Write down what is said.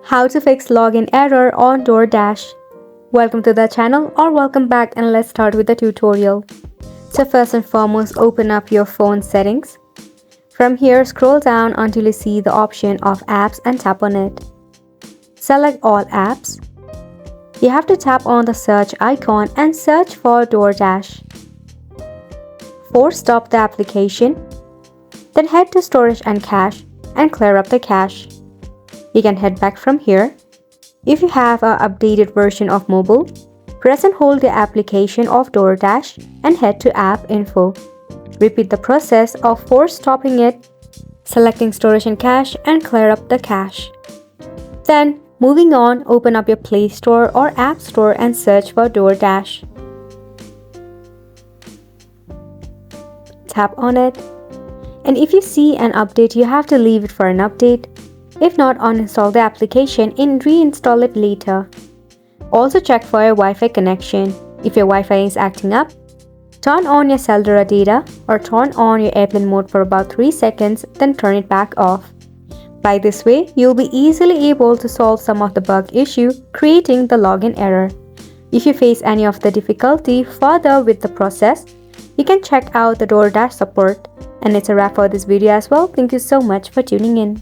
How to fix login error on DoorDash. Welcome to the channel or welcome back, and let's start with the tutorial. So first and foremost, open up your phone settings. From here, scroll down until you see the option of apps and tap on it. Select all apps. You have to tap on the search icon and search for DoorDash. Force stop the application. Then head to storage and cache and clear up the cache. You can head back from here. If you have an updated version of mobile, press and hold the application of DoorDash and head to App Info. Repeat the process of force stopping it, selecting storage and cache and clear up the cache. Then, moving on, open up your Play Store or App Store and search for DoorDash. Tap on it. And if you see an update, you have to leave it for an update. If not, uninstall the application and reinstall it later. Also check for your Wi-Fi connection. If your Wi-Fi is acting up, turn on your cellular data or turn on your airplane mode for about 3 seconds, then turn it back off. By this way, you'll be easily able to solve some of the bug issue creating the login error. If you face any of the difficulty further with the process, you can check out the DoorDash support. And it's a wrap for this video as well. Thank you so much for tuning in.